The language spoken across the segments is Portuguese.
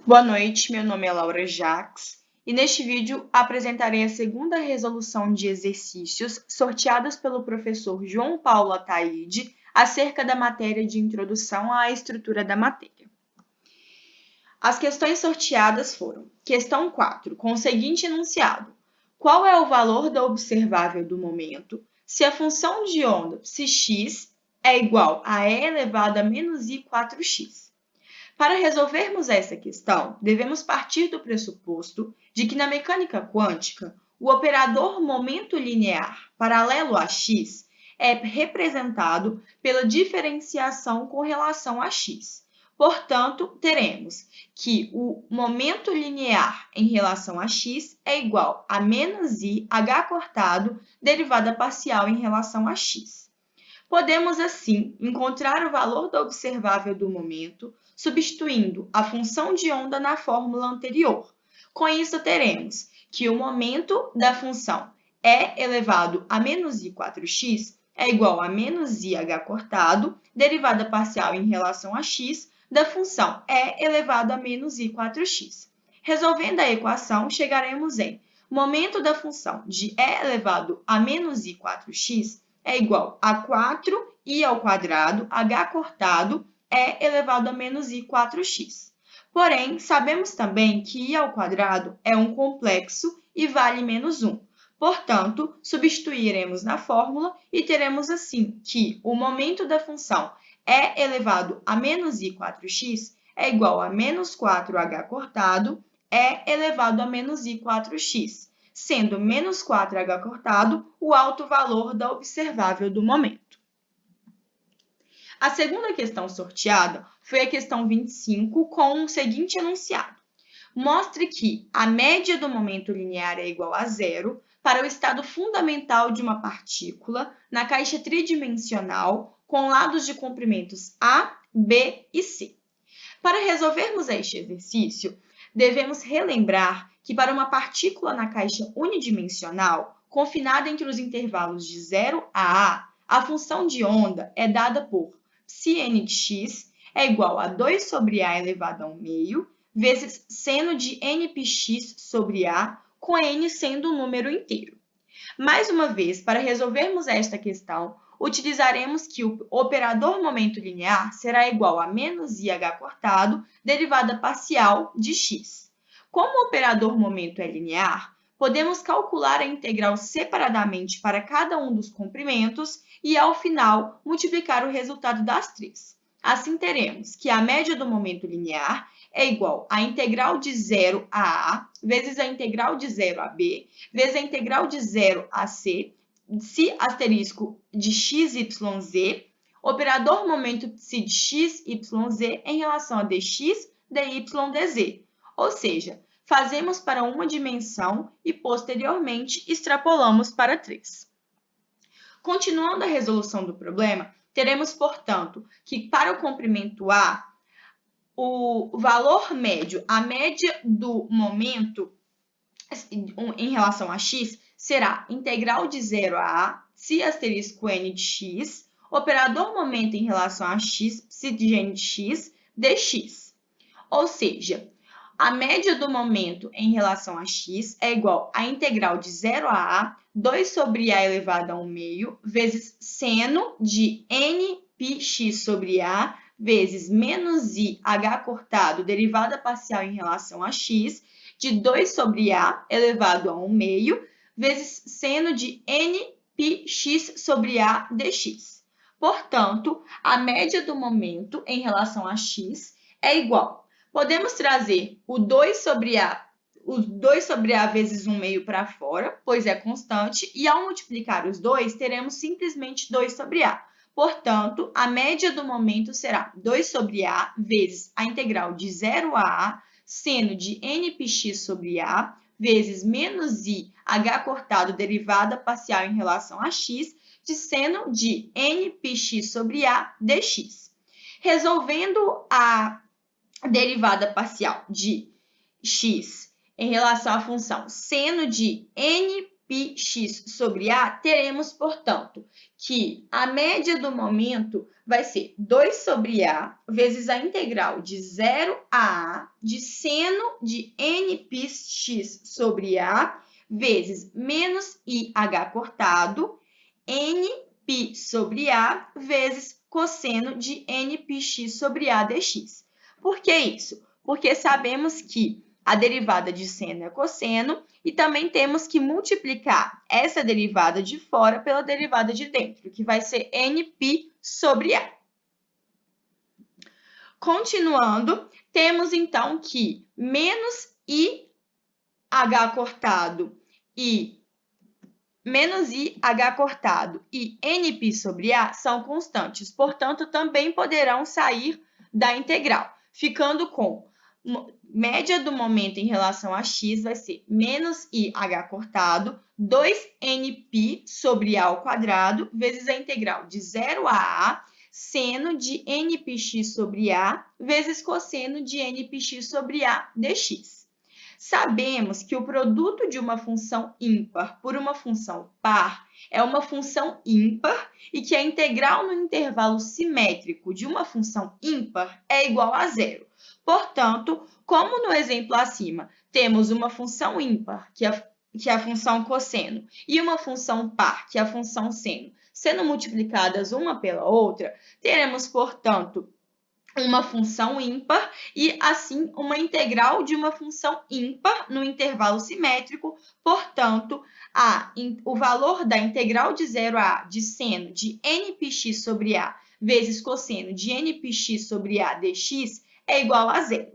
Boa noite, meu nome é Laura Jacques e neste vídeo apresentarei a segunda resolução de exercícios sorteadas pelo professor João Paulo Ataide acerca da matéria de Introdução à Estrutura da Matéria. As questões sorteadas foram: questão 4, com o seguinte enunciado: qual é o valor da observável do momento se a função de onda psi(x) é igual a e elevado a menos i 4x? Para resolvermos essa questão, devemos partir do pressuposto de que na mecânica quântica, o operador momento linear paralelo a x é representado pela diferenciação com relação a x. Portanto, teremos que o momento linear em relação a x é igual a menos i h cortado derivada parcial em relação a x. Podemos, assim, encontrar o valor da observável do momento substituindo a função de onda na fórmula anterior. Com isso, teremos que o momento da função e elevado a menos i 4x é igual a menos i h cortado, derivada parcial em relação a x, da função e elevado a menos i 4x. Resolvendo a equação, chegaremos em momento da função de e elevado a menos i 4x é igual a 4i ao quadrado, h cortado, e elevado a menos i 4x. Porém, sabemos também que i ao quadrado é um complexo e vale menos 1. Portanto, substituiremos na fórmula e teremos assim que o momento da função e elevado a menos i 4x é igual a menos 4h cortado e elevado a menos i 4x, sendo menos 4h cortado o alto valor da observável do momento. A segunda questão sorteada foi a questão 25, com o seguinte enunciado: mostre que a média do momento linear é igual a zero para o estado fundamental de uma partícula na caixa tridimensional com lados de comprimentos A, B e C. Para resolvermos este exercício, devemos relembrar que para uma partícula na caixa unidimensional, confinada entre os intervalos de 0 a função de onda é dada por ψn de x é igual a 2 sobre a elevado a 1 meio, vezes seno de nπx sobre a, com n sendo um número inteiro. Mais uma vez, para resolvermos esta questão, utilizaremos que o operador momento linear será igual a menos ih cortado, derivada parcial de x. Como o operador momento é linear, podemos calcular a integral separadamente para cada um dos comprimentos e, ao final, multiplicar o resultado das três. Assim, teremos que a média do momento linear é igual à integral de 0 a vezes a integral de 0 a b, vezes a integral de 0 a c, psi asterisco de x, y, z, operador momento psi de x, y, z em relação a dx, dy, dz. Ou seja, fazemos para uma dimensão e, posteriormente, extrapolamos para 3. Continuando a resolução do problema, teremos, portanto, que para o comprimento A, o valor médio, a média do momento em relação a x, será integral de 0 a psi asterisco n de x, operador momento em relação a x, psi de n de x, dx. Ou seja, a média do momento em relação a x é igual à integral de 0 a 2 sobre a elevado a 1 meio, vezes seno de nπx sobre a, vezes menos i h cortado, derivada parcial em relação a x, de 2 sobre a elevado a 1 meio, vezes seno de nπx sobre a dx. Portanto, a média do momento em relação a x é igual. Podemos trazer o 2 sobre a vezes 1 meio para fora, pois é constante, e ao multiplicar os dois, teremos simplesmente 2 sobre a. Portanto, a média do momento será 2 sobre a vezes a integral de 0 a seno de nπx sobre a, vezes menos i h cortado derivada parcial em relação a x, de seno de nπx sobre a dx. Resolvendo a derivada parcial de x em relação à função seno de πx sobre A, teremos, portanto, que a média do momento vai ser 2 sobre A vezes a integral de 0 a A de seno de nπx sobre A vezes menos IH cortado, nπ sobre A vezes cosseno de nπx sobre A dx. Por que isso? Porque sabemos que a derivada de seno é cosseno e também temos que multiplicar essa derivada de fora pela derivada de dentro, que vai ser nπ sobre A. Continuando, temos então que menos IH cortado e nπ sobre A são constantes, portanto, também poderão sair da integral, ficando com média do momento em relação a x vai ser menos IH cortado, 2nπ sobre A ao quadrado, vezes a integral de 0 a A, seno de nπx sobre A, vezes cosseno de nπx sobre A dx. Sabemos que o produto de uma função ímpar por uma função par é uma função ímpar e que a integral no intervalo simétrico de uma função ímpar é igual a zero. Portanto, como no exemplo acima, temos uma função ímpar, que é a função cosseno, e uma função par, que é a função seno, sendo multiplicadas uma pela outra, teremos, portanto, uma função ímpar e, assim, uma integral de uma função ímpar no intervalo simétrico. Portanto, o valor da integral de 0 a A de seno de nπx sobre A vezes cosseno de nπx sobre A dx é igual a zero.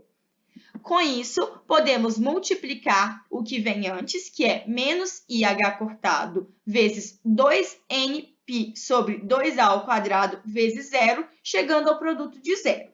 Com isso, podemos multiplicar o que vem antes, que é menos IH cortado vezes 2nπ sobre 2A ao quadrado vezes zero, chegando ao produto de zero.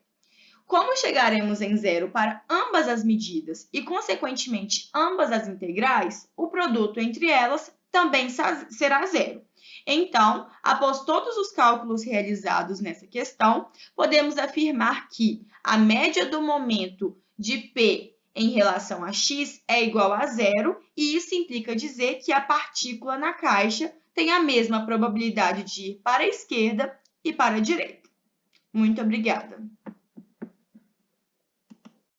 Como chegaremos em zero para ambas as medidas e, consequentemente, ambas as integrais, o produto entre elas também será zero. Então, após todos os cálculos realizados nessa questão, podemos afirmar que a média do momento de P em relação a x é igual a zero, e isso implica dizer que a partícula na caixa tem a mesma probabilidade de ir para a esquerda e para a direita. Muito obrigada!